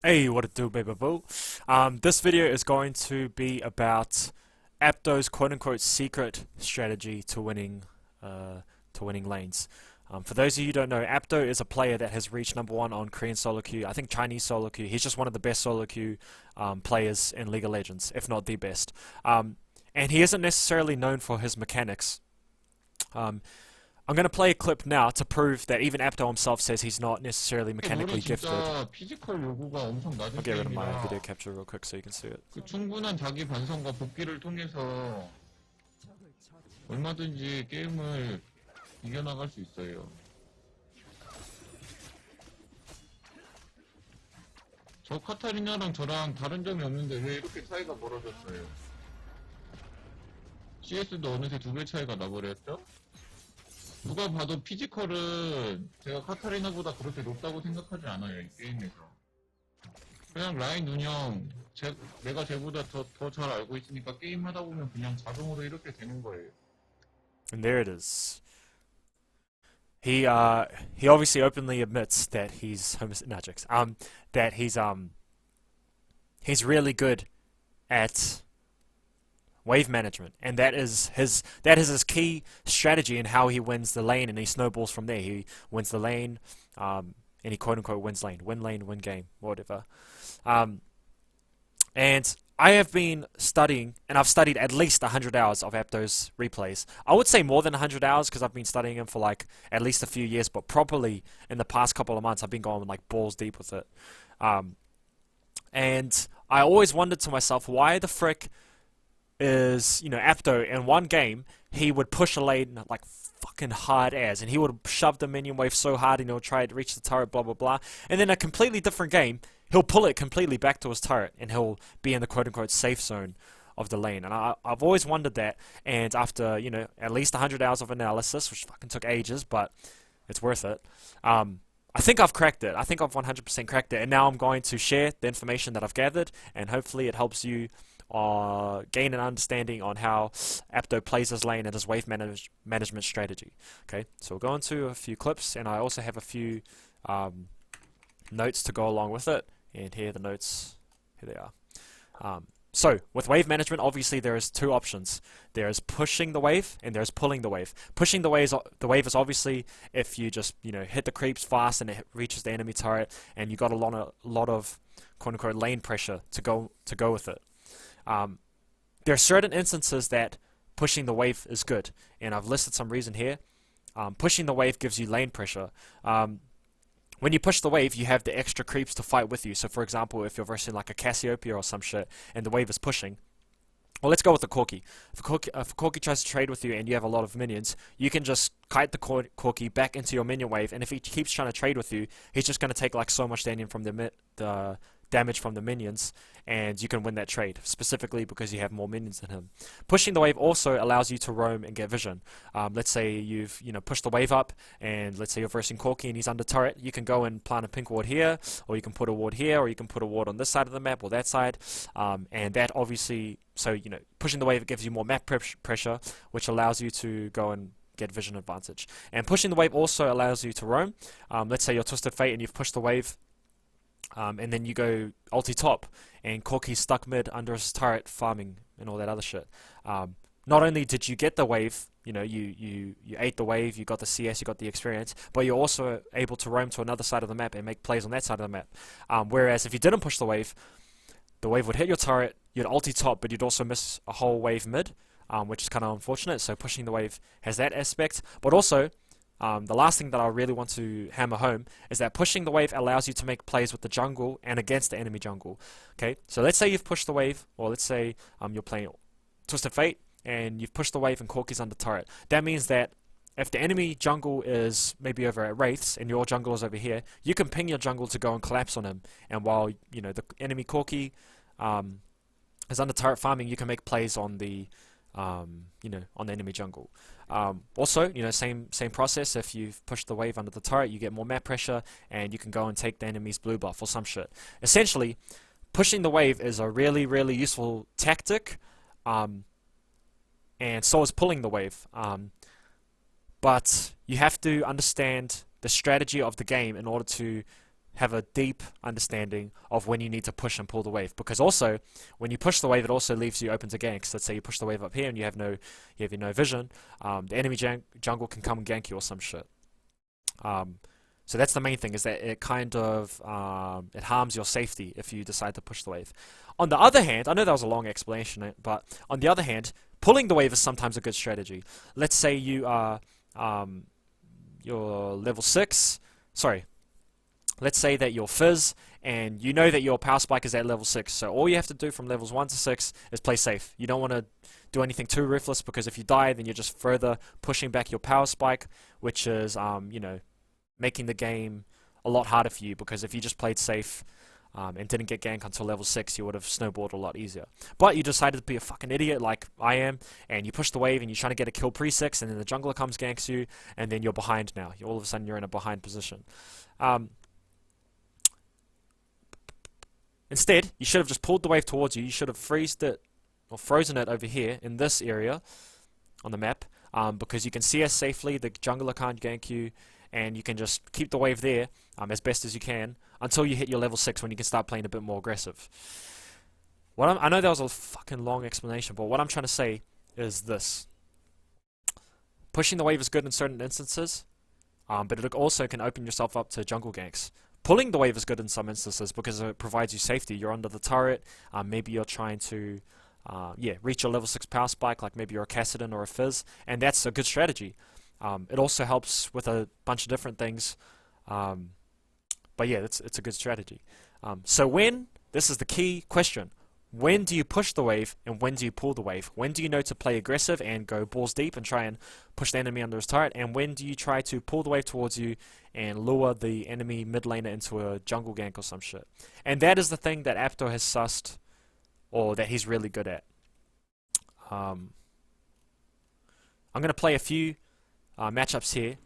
Hey, what it do, baby boo? This video is going to be about Apdo's quote-unquote secret strategy to winning lanes. For those of you who don't know, Apdo is a player that has reached #1 on Korean solo queue. I think Chinese solo queue. He's just one of the best solo queue players in League of Legends, if not the best. And he isn't necessarily known for his mechanics. Um, I'm going to play a clip now to prove that even Apdo himself says he's not necessarily 롤은 mechanically gifted. 진짜 피지컬 요구가 엄청 I'll 낮은 get rid of my video 게임이라 capture real quick so you can see it. 그 충분한 자기 반성과 복귀를 통해서 얼마든지 게임을 이겨나갈 수 있어요. 저 카타리나랑 저랑 다른 점이 없는데 왜 이렇게 차이가 벌어졌어요? CS도 어느새 2배 차이가 나버렸죠? 누가 봐도 피지컬은 제가 카타리나보다 그렇게 높다고 생각하지 않아요, 이 게임에서. 그냥 라인 운영, 내가 쟤보다 더 잘 알고 있으니까 게임 하다 보면 그냥 자동으로 이렇게 되는 거예요. And there it is. He obviously openly admits that he's no jokes. That he's really good at wave management, and that is his key strategy in how he wins the lane, and he snowballs from there. He wins the lane, and he quote unquote wins lane, win game, whatever. Um, and I have been studying, and I've studied at least 100 hours of Apto's replays. I would say more than 100 hours because I've been studying him for like at least a few years, but properly in the past couple of months, I've been going like balls deep with it. Um, and I always wondered to myself, why the frick is, Apto in one game, he would push a lane like fucking hard as, and he would shove the minion wave so hard and he'll try to reach the turret, blah blah blah. And then a completely different game, he'll pull it completely back to his turret and he'll be in the quote unquote safe zone of the lane. And I've always wondered that, and after, at least 100 hours of analysis, which fucking took ages, but it's worth it. I think I've cracked it. I think I've 100% cracked it, and now I'm going to share the information that I've gathered, and hopefully it helps you gain an understanding on how Apdo plays his lane and his wave management strategy. Okay, so we'll go into a few clips, and I also have a few notes to go along with it. And here are the notes. Here they are. So with wave management, obviously there is two options. There is pushing the wave and there is pulling the wave. Pushing the wave is obviously if you just hit the creeps fast and it reaches the enemy turret, and you got a lot of quote unquote lane pressure to go with it. There are certain instances that pushing the wave is good, and I've listed some reason here. Pushing the wave gives you lane pressure. When you push the wave, you have the extra creeps to fight with you. So, for example, if you're versing like a Cassiopeia or some shit, and the wave is pushing, well, let's go with the Corki. If Corki tries to trade with you and you have a lot of minions, you can just kite the Corki back into your minion wave, and if he keeps trying to trade with you, he's just going to take like so much Danyon from the damage from the minions, and you can win that trade, specifically because you have more minions than him. Pushing the wave also allows you to roam and get vision. Let's say you've pushed the wave up, and let's say you're versing Corki and he's under turret, you can go and plant a pink ward here, or you can put a ward here, or you can put a ward on this side of the map or that side, and that obviously, so pushing the wave gives you more map pressure, which allows you to go and get vision advantage. And pushing the wave also allows you to roam. Let's say you're Twisted Fate and you've pushed the wave, and then you go ulti top, and Corki's stuck mid under his turret farming and all that other shit. Not only did you get the wave, you ate the wave, you got the CS, you got the experience, but you're also able to roam to another side of the map and make plays on that side of the map. Whereas if you didn't push the wave would hit your turret, you'd ulti top, but you'd also miss a whole wave mid, which is kind of unfortunate. So pushing the wave has that aspect, but also the last thing that I really want to hammer home is that pushing the wave allows you to make plays with the jungle and against the enemy jungle. Okay, so let's say you've pushed the wave, or let's say you're playing Twisted Fate and you've pushed the wave and Corki's under turret. That means that if the enemy jungle is maybe over at Wraiths and your jungle is over here, you can ping your jungle to go and collapse on him. And while the enemy Corki is under turret farming, you can make plays on the on the enemy jungle. Also, same process. If you've pushed the wave under the turret, you get more map pressure, and you can go and take the enemy's blue buff or some shit. Essentially, pushing the wave is a really, really useful tactic, and so is pulling the wave. But you have to understand the strategy of the game in order to have a deep understanding of when you need to push and pull the wave. Because also, when you push the wave, it also leaves you open to ganks. Let's say you push the wave up here and you have no vision. The enemy jungle can come and gank you or some shit. So that's the main thing, is that it kind of it harms your safety if you decide to push the wave. On the other hand, I know that was a long explanation, but on the other hand, pulling the wave is sometimes a good strategy. Let's say you are you're level 6. Sorry. Let's say that you're Fizz, and you know that your power spike is at level 6. So all you have to do from levels 1 to 6 is play safe. You don't want to do anything too ruthless, because if you die, then you're just further pushing back your power spike, which is, you know, making the game a lot harder for you, because if you just played safe and didn't get ganked until level 6, you would have snowballed a lot easier. But you decided to be a fucking idiot like I am, and you push the wave and you're trying to get a kill pre-6, and then the jungler comes, ganks you, and then you're behind now. All of a sudden you're in a behind position. Instead, you should have just pulled the wave towards you. You should have frozen it over here in this area on the map, because you can CS safely, the jungler can't gank you, and you can just keep the wave there as best as you can until you hit your level 6, when you can start playing a bit more aggressive. I know that was a fucking long explanation, but what I'm trying to say is this. Pushing the wave is good in certain instances, but it also can open yourself up to jungle ganks. Pulling the wave is good in some instances because it provides you safety. You're under the turret, maybe you're trying to reach your level 6 power spike, like maybe you're a Cassidon or a Fizz, and that's a good strategy. It also helps with a bunch of different things, but yeah, it's a good strategy. So this is the key question, when do you push the wave and when do you pull the wave? When do you know to play aggressive and go balls deep and try and push the enemy under his turret, and when do you try to pull the wave towards you and lure the enemy mid laner into a jungle gank or some shit? And that is the thing that Apdo has sussed, or that he's really good at. I'm going to play a few matchups here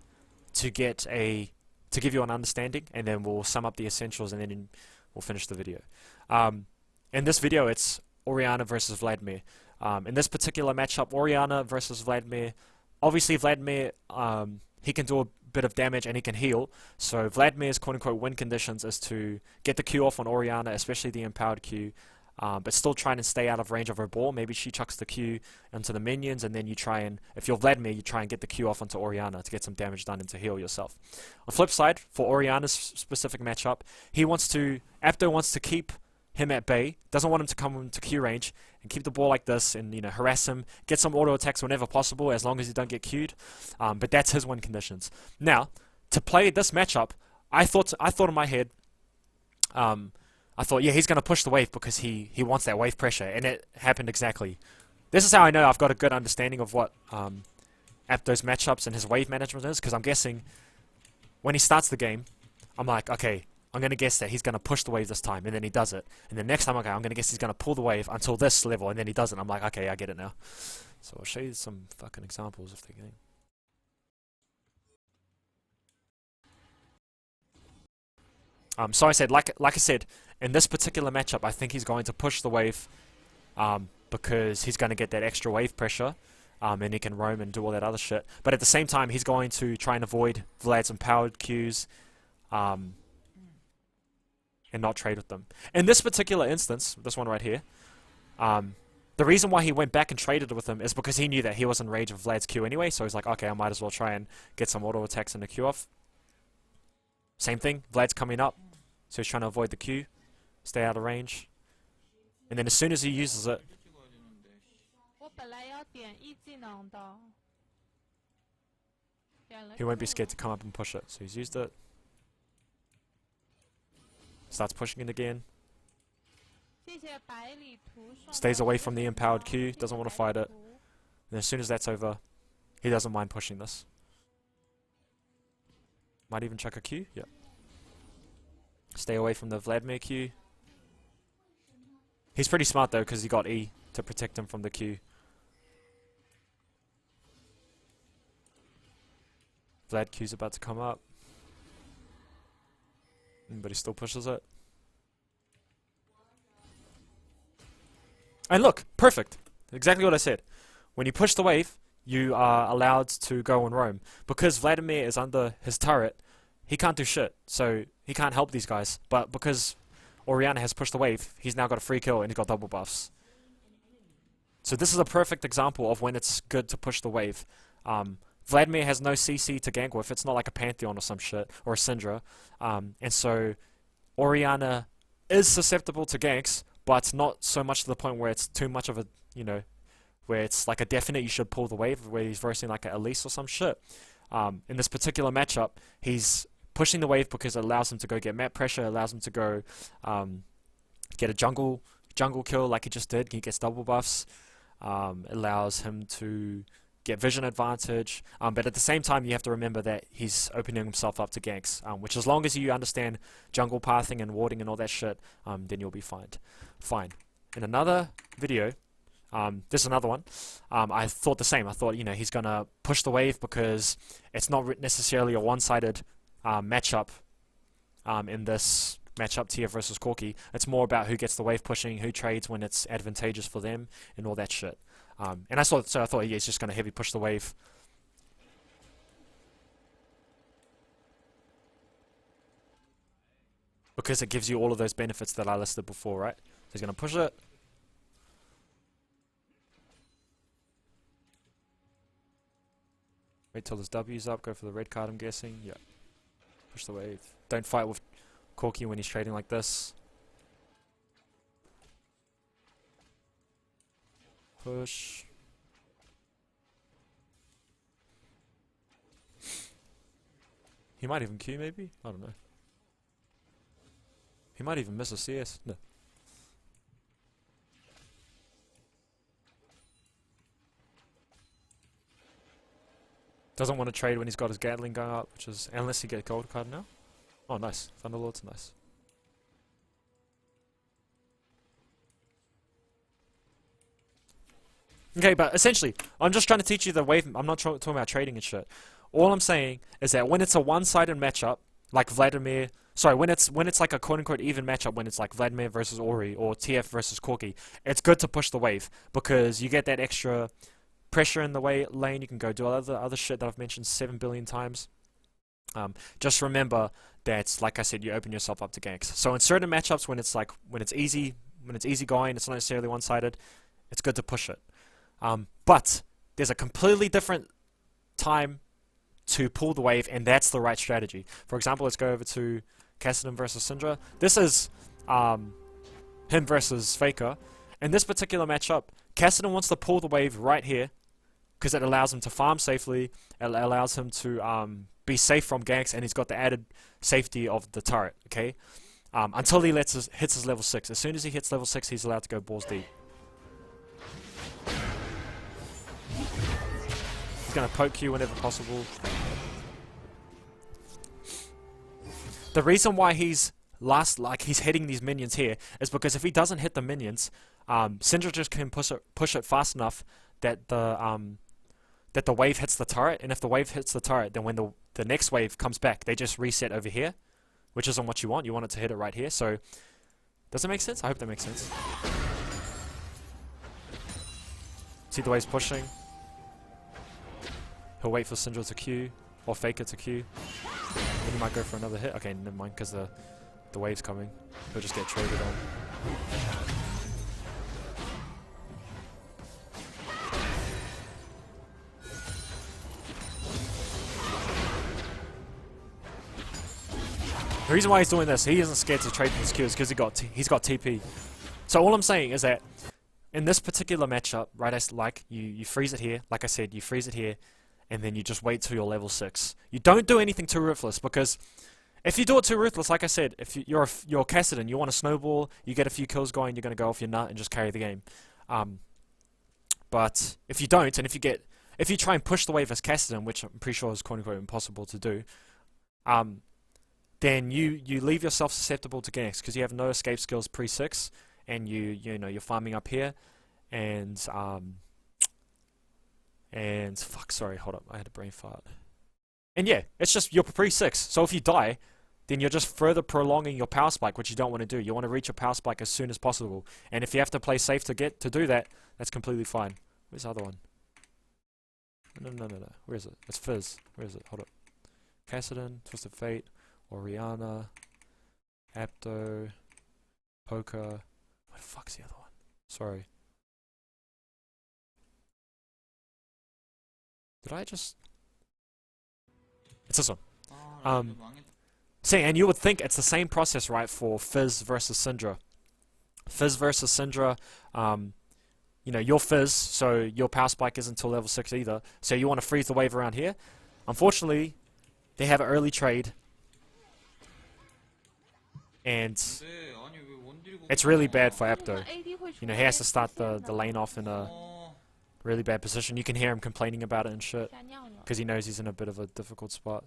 to give you an understanding, and then we'll sum up the essentials, and then we'll finish the video. In this video, it's Orianna versus Vladimir. In this particular matchup, Orianna versus Vladimir, obviously Vladimir, he can do a bit of damage and he can heal, so Vladimir's quote-unquote win conditions is to get the Q off on Orianna, especially the empowered Q, but still trying to stay out of range of her ball. Maybe she chucks the Q into the minions, and then you try and, if you're Vladimir, you try and get the Q off onto Orianna to get some damage done and to heal yourself. On the flip side, for Orianna's specific matchup, Apdo wants to keep him at bay, doesn't want him to come into Q range, and keep the ball like this, and harass him, get some auto attacks whenever possible, as long as you don't get Q'd. But that's his win conditions. Now, to play this matchup, I thought in my head, I thought, yeah, he's going to push the wave because he wants that wave pressure, and it happened exactly. This is how I know I've got a good understanding of what Apdo's matchups and his wave management is, because I'm guessing when he starts the game, I'm like, okay, I'm going to guess that he's going to push the wave this time, and then he does it. And then next time, okay, I'm going to guess he's going to pull the wave until this level, and then he does it. I'm like, okay, I get it now. So I'll show you some fucking examples of the game. So I said, like I said, in this particular matchup, I think he's going to push the wave because he's going to get that extra wave pressure, and he can roam and do all that other shit. But at the same time, he's going to try and avoid Vlad's empowered Qs, and not trade with them. In this particular instance, this one right here, the reason why he went back and traded with him is because he knew that he was in range of Vlad's Q anyway, so he's like, okay, I might as well try and get some auto attacks in the Q off. Same thing, Vlad's coming up, so he's trying to avoid the Q, stay out of range, and then as soon as he uses it, he won't be scared to come up and push it. So he's used it, starts pushing it again, stays away from the empowered Q, doesn't want to fight it, and as soon as that's over, he doesn't mind pushing this. Might even chuck a Q, yeah. Stay away from the Vladimir Q. He's pretty smart though, because he got E to protect him from the Q. Vlad Q's about to come up, but he still pushes it. And look, perfect. Exactly what I said. When you push the wave, you are allowed to go and roam. Because Vladimir is under his turret, he can't do shit. So he can't help these guys. But because Oriana has pushed the wave, he's now got a free kill and he's got double buffs. So this is a perfect example of when it's good to push the wave. Vladimir has no CC to gank with. It's not like a Pantheon or some shit, or a Syndra. And so Oriana is susceptible to ganks, but not so much to the point where it's too much of a, where it's like a definite you should pull the wave, where he's versing like a Elise or some shit. In this particular matchup, he's pushing the wave because it allows him to go get map pressure, allows him to go get a jungle kill like he just did. He gets double buffs. Allows him to get vision advantage, but at the same time you have to remember that he's opening himself up to ganks, which as long as you understand jungle pathing and warding and all that shit, then you'll be fine. In another video, this is another one, I thought the same. I thought, he's gonna push the wave because it's not necessarily a one-sided matchup in this matchup TF versus Corki. It's more about who gets the wave pushing, who trades when it's advantageous for them, and all that shit. And I thought he's just going to heavy push the wave. Because it gives you all of those benefits that I listed before, right? So he's going to push it. Wait till his W's up, go for the red card, I'm guessing. Yeah. Push the wave. Don't fight with Corki when he's trading like this. Push. He might even Q maybe? I don't know. He might even miss a CS. No. Doesn't want to trade when he's got his Gatling going up, which is, unless he gets gold card now. Oh, nice. Thunderlord's nice. Okay, but essentially, I'm just trying to teach you the wave. I'm not talking about trading and shit. All I'm saying is that when it's a one-sided matchup, like Vladimir, when it's like a quote-unquote even matchup, when it's like Vladimir versus Ori or TF versus Corki, it's good to push the wave because you get that extra pressure in the lane. You can go do other shit that I've mentioned 7 billion times. Just remember that, like I said, you open yourself up to ganks. So in certain matchups, when it's easy going, it's not necessarily one-sided, it's good to push it. But there's a completely different time to pull the wave, and that's the right strategy. For example, let's go over to Kassadin versus Syndra. This is him versus Faker. In this particular matchup, Kassadin wants to pull the wave right here because it allows him to farm safely, it allows him to be safe from ganks, and he's got the added safety of the turret, okay? Until he hits his level 6. As soon as he hits level 6, he's allowed to go balls deep. He's going to poke you whenever possible. The reason why he's hitting these minions here is because if he doesn't hit the minions, Syndra just can push it fast enough that the wave hits the turret, and if the wave hits the turret, then when the next wave comes back, they just reset over here, which isn't what you want. You want it to hit it right here. So, does that make sense? I hope that makes sense. See the wave's pushing. He'll wait for Syndra to Q, or Faker to Q. Then he might go for another hit. Okay, never mind, because the wave's coming. He'll just get traded on. The reason why he's doing this, he isn't scared to trade his Qs because he's got TP. So all I'm saying is that in this particular matchup, right, you freeze it here. Like I said, you freeze it here, and then you just wait till you're level 6. You don't do anything too ruthless, because if you do it too ruthless, like I said, if you're Kassadin, you want to snowball, you get a few kills going, you're going to go off your nut and just carry the game. But if you don't, and if you try and push the wave as Kassadin, which I'm pretty sure is quote-unquote impossible to do, then you leave yourself susceptible to ganks because you have no escape skills pre-6, and you're farming up here, and fuck, sorry, hold up, I had a brain fart. And yeah, it's just you're pre-6, so if you die, then you're just further prolonging your power spike, which you don't want to do. You want to reach your power spike as soon as possible, and if you have to play safe to do that, that's completely fine. Where's the other one? No. Where is it? It's Fizz. Where is it? Hold up. Kassadin, Twisted Fate, Oriana, Apdo, Poker. What the fuck's the other one? Sorry. Did I just... It's this one. See, and you would think it's the same process, right, for Fizz versus Syndra. Fizz versus Syndra, you know, your Fizz, so your power spike isn't until level 6 either, so you want to freeze the wave around here. Unfortunately, they have an early trade, and it's really bad for Apdo. You know, he has to start the lane off in a really bad position. You can hear him complaining about it and shit, because he knows he's in a bit of a difficult spot.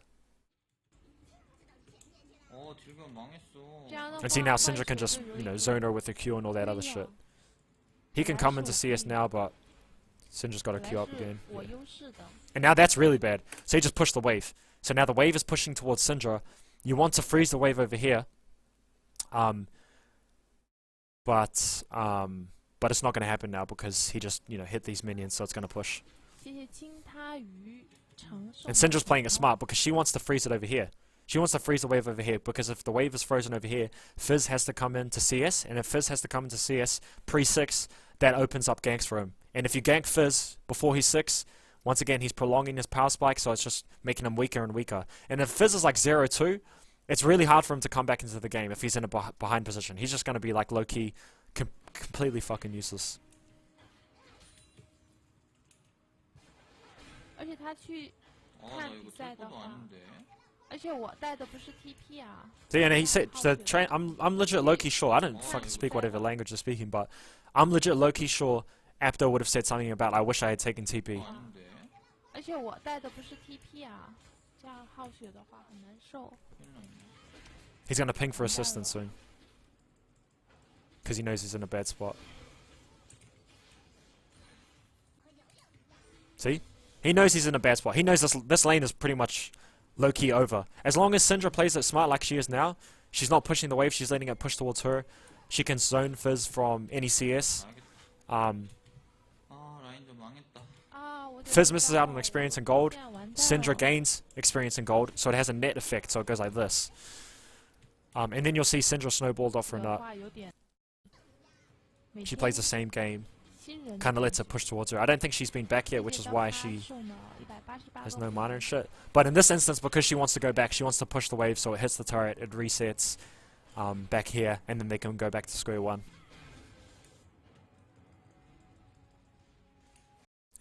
And see, now Syndra can just, you know, zone her with the Q and all that other shit. He can come into CS now, but Syndra's got to Q up again. Yeah. And now that's really bad. So he just pushed the wave. So now the wave is pushing towards Syndra. You want to freeze the wave over here. But it's not going to happen now because he just, you know, hit these minions, so it's going to push. And Syndra's playing it smart because she wants to freeze it over here. She wants to freeze the wave over here because if the wave is frozen over here, Fizz has to come into CS, and if Fizz has to come into CS pre-6, that opens up ganks for him. And if you gank Fizz before he's 6, once again, he's prolonging his power spike, so it's just making him weaker and weaker. And if Fizz is like 0-2, it's really hard for him to come back into the game if he's in a behind position. He's just going to be like low-key, completely fucking useless. See, and he said the train. I'm legit low-key sure. I don't fucking speak whatever language they're speaking, but I'm legit low-key sure Apdo would have said something about I wish I had taken TP. He's gonna ping for assistance soon because he knows he's in a bad spot. See, he knows he's in a bad spot. He knows this lane is pretty much low-key over. As long as Syndra plays it smart like she is now, she's not pushing the wave, she's letting it push towards her. She can zone Fizz from any CS. Fizz misses out on experience and gold. Syndra gains experience and gold, so it has a net effect, so it goes like this. And then you'll see Syndra snowballed off her nut. She plays the same game. Kind of lets it push towards her. I don't think she's been back yet, which is why she has no mana and shit. But in this instance, because she wants to go back, she wants to push the wave so it hits the turret, it resets back here, and then they can go back to square one.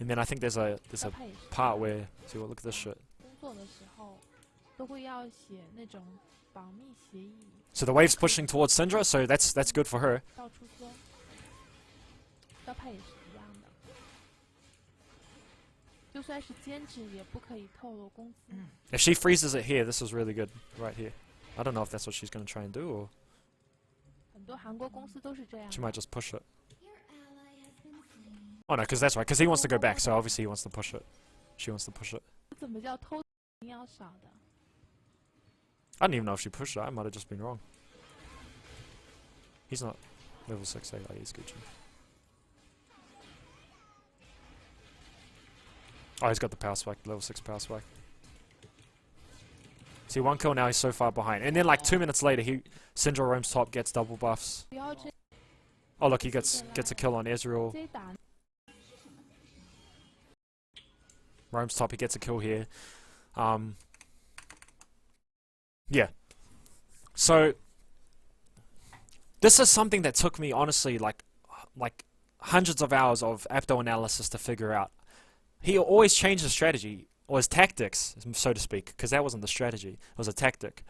And then I think there's a part where, see what, look at this shit. So the wave's pushing towards Syndra, so that's good for her. If she freezes it here, this is really good right here. I don't know if that's what she's going to try and do, or she might just push it. Oh no, because that's right, because he wants to go back, so obviously he wants to push it. She wants to push it. I don't even know if she pushed it, I might have just been wrong. He's not level 6, oh, he's Gucci. Oh, he's got the power spike, level 6 power spike. See, 1 kill now, he's so far behind. And then like 2 minutes later, Syndra roams top, gets double buffs. Oh look, he gets a kill on Ezreal. Roams top, he gets a kill here. Yeah. So, this is something that took me, honestly, like hundreds of hours of Apdo analysis to figure out. He always changed his strategy, or his tactics, so to speak, because that wasn't the strategy, it was a tactic.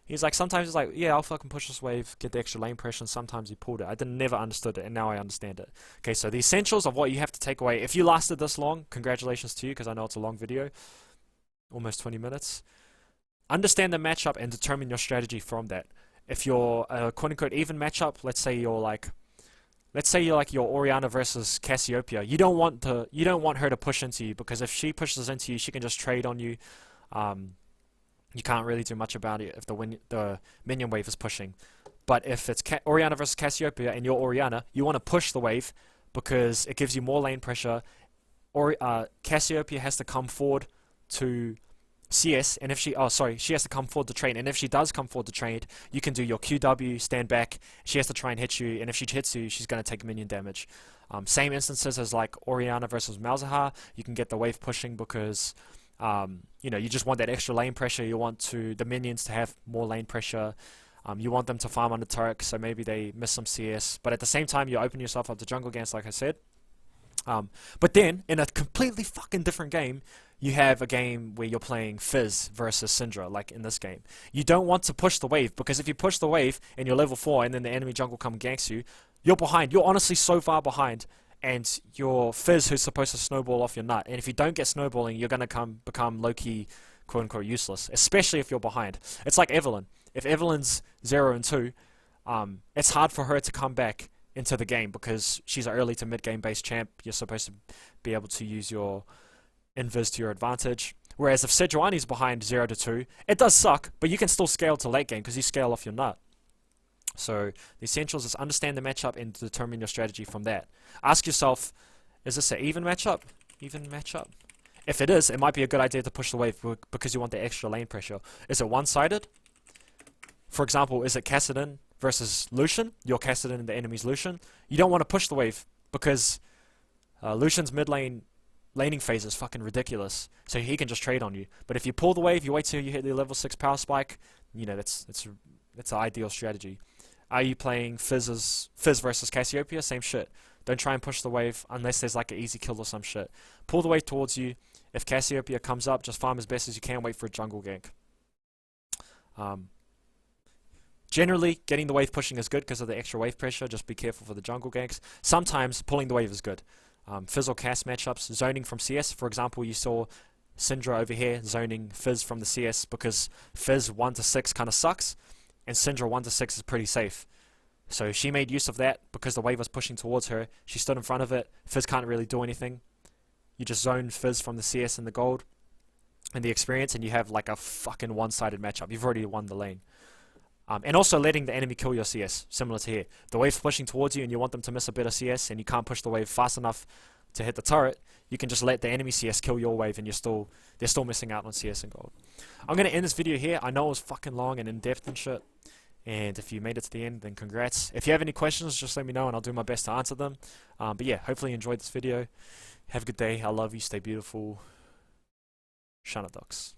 He's like, sometimes he's like, yeah, I'll fucking push this wave, get the extra lane pressure, and sometimes he pulled it. I never understood it, and now I understand it. Okay, so the essentials of what you have to take away. If you lasted this long, congratulations to you, because I know it's a long video. Almost 20 minutes. Understand the matchup and determine your strategy from that. If you're a quote-unquote even matchup, let's say you're like your Orianna versus Cassiopeia, you don't want her to push into you, because if she pushes into you, she can just trade on you. You can't really do much about it if the minion wave is pushing. But if it's Orianna versus Cassiopeia and you're Orianna, you want to push the wave because it gives you more lane pressure. Or Cassiopeia has to come forward to CS, and if she, oh sorry, she has to come forward to trade, and if she does come forward to trade, you can do your QW, stand back, she has to try and hit you, and if she hits you, she's going to take minion damage. Same instances as like Orianna versus Malzahar, you can get the wave pushing because, you know, you just want that extra lane pressure, you want the minions to have more lane pressure, you want them to farm on the turret, so maybe they miss some CS, but at the same time, you open yourself up to jungle ganks, like I said. But then, in a completely fucking different game, you have a game where you're playing Fizz versus Syndra, like in this game. You don't want to push the wave, because if you push the wave and you're level 4 and then the enemy jungle come and ganks you, you're behind. You're honestly so far behind, and your Fizz who's supposed to snowball off your nut. And if you don't get snowballing, you're going to become low-key, quote-unquote, useless, especially if you're behind. It's like Evelynn. If Evelyn's 0 and 2, it's hard for her to come back into the game because she's an early to mid-game based champ. You're supposed to be able to use your invis to your advantage. Whereas if Sejuani's behind 0 to 2, it does suck, but you can still scale to late game because you scale off your nut. So the essentials is understand the matchup and determine your strategy from that. Ask yourself, is this an even matchup? Even matchup? If it is, it might be a good idea to push the wave because you want the extra lane pressure. Is it one-sided? For example, is it Kassadin versus Lucian? You're Kassadin and the enemy's Lucian. You don't want to push the wave because Lucian's mid lane laning phase is fucking ridiculous. So he can just trade on you. But if you pull the wave, you wait till you hit the level 6 power spike. You know that's an ideal strategy. Are you playing Fizz versus Cassiopeia? Same shit. Don't try and push the wave unless there's like an easy kill or some shit. Pull the wave towards you. If Cassiopeia comes up, just farm as best as you can. Wait for a jungle gank. Generally, getting the wave pushing is good because of the extra wave pressure. Just be careful for the jungle ganks. Sometimes pulling the wave is good. Fizz or Cass matchups, zoning from CS. For example, you saw Syndra over here zoning Fizz from the CS because Fizz 1 to 6 kind of sucks, and Syndra 1 to 6 is pretty safe. So she made use of that because the wave was pushing towards her. She stood in front of it. Fizz can't really do anything. You just zone Fizz from the CS and the gold and the experience, and you have like a fucking one-sided matchup. You've already won the lane. And also letting the enemy kill your CS, similar to here. The wave's pushing towards you and you want them to miss a bit of CS and you can't push the wave fast enough to hit the turret, you can just let the enemy CS kill your wave and they're still missing out on CS and gold. I'm going to end this video here. I know it was fucking long and in-depth and shit. And if you made it to the end, then congrats. If you have any questions, just let me know and I'll do my best to answer them. But yeah, hopefully you enjoyed this video. Have a good day. I love you. Stay beautiful. Shana Ducks.